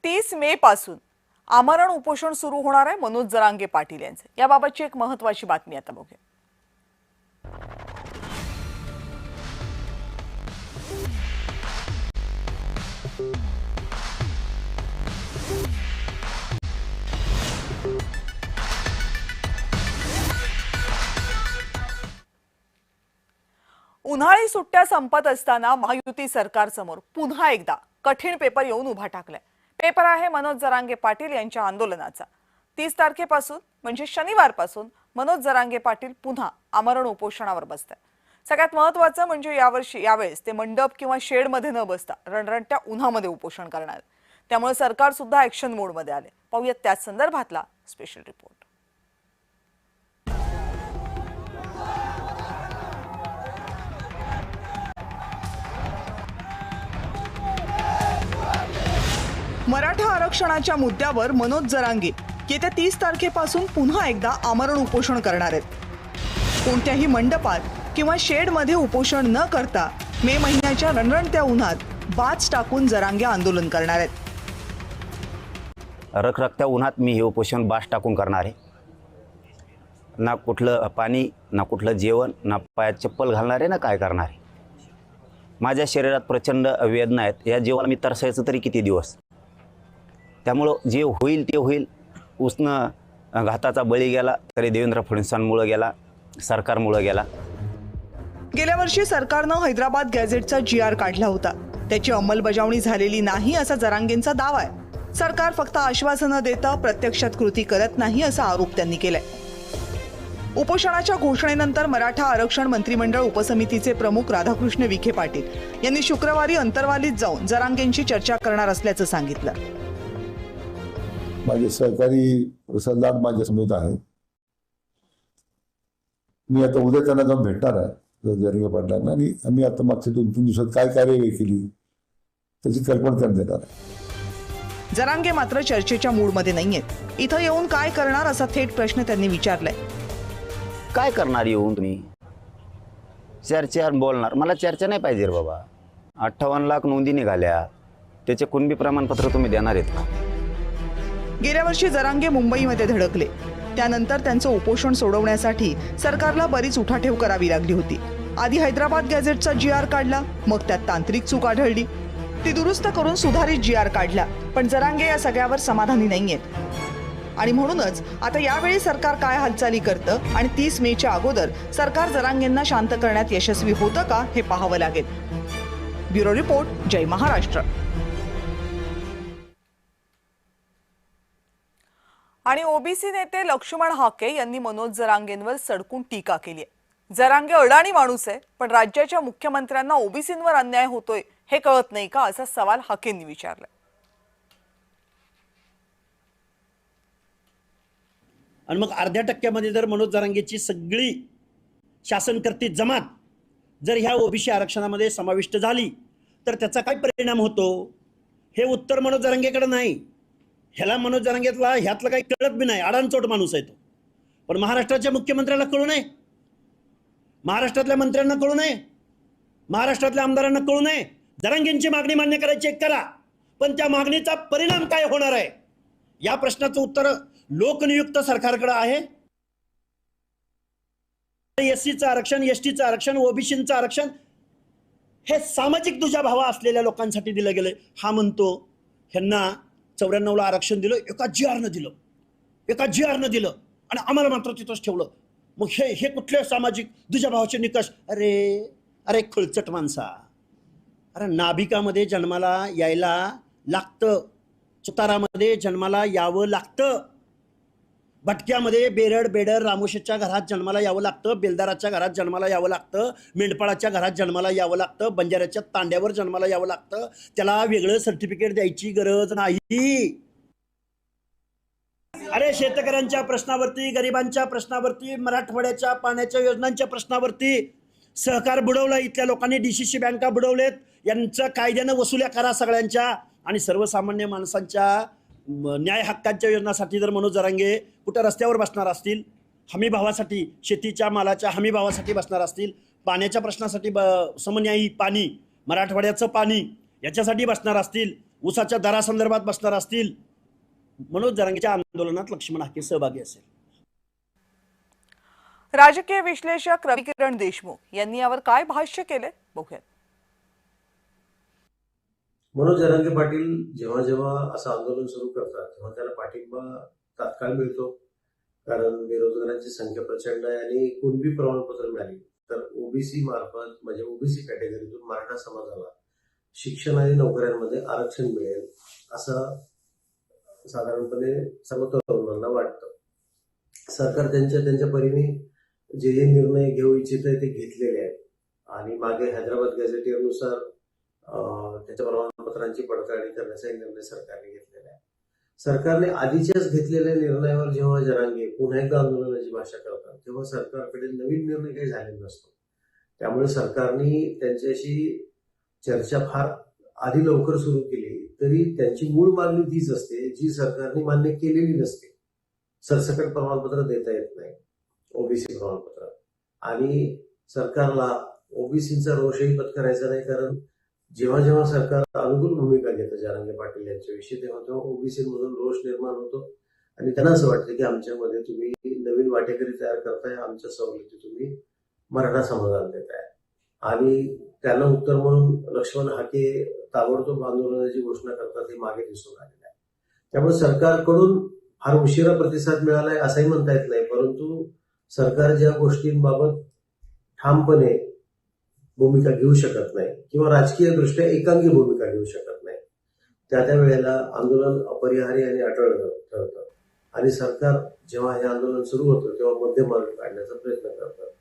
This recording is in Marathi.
30 मे पासून आमरण उपोषण सुरू होणार आहे मनोज जरांगे पाटील यांचे। याबाबतची एक महत्त्वाची बातमी आता बघूया। उन्हाळी सुट्ट्या संपत असताना महायुती सरकारसमोर पुन्हा एकदा कठीण पेपर येऊन उभा टाकलाय। पेपर आहे मनोज जरांगे पाटील यांच्या आंदोलनाचा। 30 तारखेपासून म्हणजे शनिवारपासून मनोज जरांगे पाटील पुन्हा आमरण उपोषणावर बसतात। सगळ्यात महत्त्वाचं म्हणजे यावेळेस ते मंडप किंवा शेड मध्ये न बसता रणरणत्या उन्हामध्ये उपोषण करणार। त्यामुळे सरकार सुद्धा ऍक्शन मोड मध्ये आले। पाहूयात त्या संदर्भातला स्पेशल रिपोर्ट। मराठा आरक्षणाच्या मुद्द्यावर मनोज जरांगे येत्या 30 तारखेपासून पुन्हा एकदा आमरण उपोषण करणार आहेत। कोणत्याही मंडपात किंवा शेडमध्ये उपोषण न करता मे महिन्याच्या रणरणत्या उन्हात बाच टाकून जरांगे आंदोलन करणार आहेत। रखरखत्या उन्हात मी हे उपोषण बाच टाकून करणार आहे। ना कुठलं पाणी, ना कुठलं जेवण, ना पायात चप्पल घालणार आहे, ना काय करणार आहे। माझ्या शरीरात प्रचंड वेदना आहेत। या जीवाला मी तरसायचं तरी किती दिवस। त्यामुळं जे होईल ते होईल। उष्ण घाताचा बळी गेला तरी देवेंद्र फडणवीसांमुळे गेला, सरकारमुळे गेला। गेल्या वर्षी सरकारनं हैदराबाद गॅझेटचा GR काढला होता। त्याची अंमलबजावणी झालेली नाही असा जरांगेंचा दावा आहे। सरकार फक्त आश्वासनं देतं, प्रत्यक्षात कृती करत नाही असा आरोप त्यांनी केलाय। उपोषणाच्या घोषणेनंतर मराठा आरक्षण मंत्रिमंडळ उपसमितीचे प्रमुख राधाकृष्ण विखे पाटील यांनी शुक्रवारी अंतरवालीत जाऊन जरांगेंची चर्चा करणार असल्याचं सांगितलं। माझे सहकारी प्रसाद लाड माझ्या समेत आहेत। मी आता उद्या त्यांना जाऊन भेटणार आहे जरांगे पाटलांना आणि आम्ही आता मागच्या 2-3 दिवसात काय कार्यवाही केली त्याची कल्पना त्यांना देणार आहे। जरांगे मात्र चर्चेच्या मूडमध्ये नाहीयेत। इथं येऊन काय करणार असा थेट प्रश्न त्यांनी विचारलाय। काय करणार येऊन तुम्ही? चर्चा बोलणार? मला चर्चा नाही पाहिजे रे बाबा। 58 लाख नोंदी निघाल्या, त्याचे कुणबी प्रमाणपत्र तुम्ही देणार आहेत का? गेल्या वर्षी जरांगे मुंबईमध्ये धडकले। त्यानंतर त्यांचं उपोषण सोडवण्यासाठी सरकारला बरीच उठाठेव करावी लागली होती। आधी हैदराबाद गॅझेटचा GR काढला, मग त्यात तांत्रिक चूक आढळली, ती दुरुस्त करून सुधारित GR काढला। पण जरांगे या सगळ्यावर समाधानी नाहीयेत आणि म्हणूनच आता यावेळी सरकार काय हालचाली करतं आणि 30 मेच्या अगोदर सरकार जरांगेंना शांत करण्यात यशस्वी होतं का हे पाहावं लागेल। ब्युरो रिपोर्ट, जय महाराष्ट्र। आणि ओबीसी नेते लक्ष्मण हाके यांनी मनोज जरांगेंवर सडकून टीका केली आहे। जरांगे अडाणी माणूस आहे, पण राज्याच्या मुख्यमंत्र्यांना ओबीसींवर अन्याय होतोय हे कळत नाही का असा सवाल हाकेंनी विचारला। आणि मग अर्ध्या टक्क्यामध्ये जर मनोज जरांगेची सगळी शासनकर्ती जमात जर ह्या ओबीसी आरक्षणामध्ये समाविष्ट झाली तर त्याचा काय परिणाम होतो हे उत्तर मनोज जरांगेकडे नाही। ह्याला मनोज जरांगेतला ह्यातलं काही कळत बी नाही, आडानचोट माणूस आहे तो। पण महाराष्ट्राच्या मुख्यमंत्र्याला कळू नये, महाराष्ट्रातल्या मंत्र्यांना कळू नये, महाराष्ट्रातल्या आमदारांना कळू नये। जरांगेंची मागणी मान्य करायची करा, पण त्या मागणीचा परिणाम काय होणार आहे या प्रश्नाचं उत्तर लोकनियुक्त सरकारकडे आहे। एससीचं आरक्षण, एसटीचं आरक्षण, ओबीसीचं आरक्षण हे सामाजिक दुजाभाव असलेल्या लोकांसाठी दिलं गेलंय। हा म्हणतो ह्यांना 94ला आरक्षण दिलं, एका GRनं दिलं, एका GRनं दिलं आणि आम्हाला मात्र तिथंच ठेवलं। मग हे कुठले सामाजिक दुजाभावाचे निकष? अरे खुळचट माणसा, अरे नाभिकामध्ये जन्माला यायला लागतं, सुतारामध्ये जन्माला यावं लागतं, भटक्यामध्ये बेरड रामोशीच्या घरात जन्माला यावं लागतं, बेलदाराच्या घरात जन्माला यावं लागतं, मेंढपाळाच्या घरात जन्माला यावं लागतं, बंजाऱ्याच्या तांड्यावर जन्माला यावं लागतं। त्याला वेगळं सर्टिफिकेट द्यायची गरज नाही। अरे शेतकऱ्यांच्या प्रश्नावरती, गरिबांच्या प्रश्नावरती, मराठवाड्याच्या पाण्याच्या योजनांच्या प्रश्नावरती सहकार बुडवलं। इथल्या लोकांनी DCC बँका बुडवलेत। यांचं कायद्यानं वसुल्या करा सगळ्यांच्या आणि सर्वसामान्य माणसांच्या न्याय हक्कांच्या योजनासाठी जर मनोज जरांगे कुठं रस्त्यावर बसणार असतील, हमी भावासाठी, शेतीच्या मालाच्या हमी भावासाठी बसणार असतील, पाण्याच्या प्रश्नासाठी समन्यायी पाणी, मराठवाड्याचं पाणी याच्यासाठी बसणार असतील, ऊसाच्या दरासंदर्भात बसणार असतील, मनोज जरांगेच्या आंदोलनात लक्ष्मण हाके सहभागी असेल. राजकीय विश्लेषक रविकिरण देशमुख यांनी यावर काय भाष्य केले बघूयात. मनोज जरांगे पाटील जेव्हा जेव्हा असं आंदोलन सुरू करतात तेव्हा त्याला पाठिंबा तात्काळ मिळतो, कारण बेरोजगारांची संख्या प्रचंड आहे आणि कुणबी प्रमाणपत्र मिळाली तर ओबीसी मार्फत म्हणजे ओबीसी कॅटेगरीतून मराठा समाजाला शिक्षण आणि नोकऱ्यांमध्ये आरक्षण मिळेल असं साधारणपणे सर्व तरुणांना वाटतं. सरकार त्यांच्या परीने जे निर्णय घेऊ इच्छित आहे ते घेतलेले आहेत आणि मागे हैदराबाद गॅझेटियरनुसार त्याच्या प्रमाणपत्रांची पडताळणी करण्याचा निर्णय सरकारने घेतलेला आहे. सरकारने आधीच्याच घेतलेल्या निर्णयावर जेव्हा जरांगे पुन्हा एकदा आंदोलनाची भाषा करतात तेव्हा सरकारकडे नवीन निर्णय काही झालेला नसतो. त्यामुळे सरकारने त्यांच्याशी चर्चा फार आधी लवकर सुरू केली तरी त्यांची मूळ मागणी तीच असते जी सरकारने मान्य केलेली नसते. सरसकट प्रमाणपत्र देता येत नाही, ओबीसी प्रमाणपत्र, आणि सरकारला ओबीसीचा रोषही पत्करायचा नाही, कारण जेव्हा जेव्हा सरकार अनुकूल भूमिका घेतं जरांगे पाटील यांच्याविषयी तेव्हा ओबीसी मधून रोष निर्माण होतो आणि त्यांना असं वाटतं की आमच्यामध्ये तुम्ही नवीन वाटेकरी तयार करताय, आमच्या सवलती तुम्ही मराठा समाजाला देताय. आणि त्यांना उत्तर म्हणून लक्ष्मण हाके ताबडतोब आंदोलनाची घोषणा करतात हे मागे दिसून आलेलं आहे. त्यामुळे सरकारकडून फार उशिरा प्रतिसाद मिळालाय असंही म्हणता येत नाही, परंतु सरकार ज्या गोष्टींबाबत ठामपणे भूमिका घेऊ शकत नाही किंवा राजकीय दृष्ट्या एकांगी भूमिका घेऊ शकत नाही त्या वेळेला आंदोलन अपरिहार्य आणि अटळ ठरतं आणि सरकार जेव्हा हे आंदोलन सुरू होतं तेव्हा मध्यमार्ग काढण्याचा प्रयत्न करतात.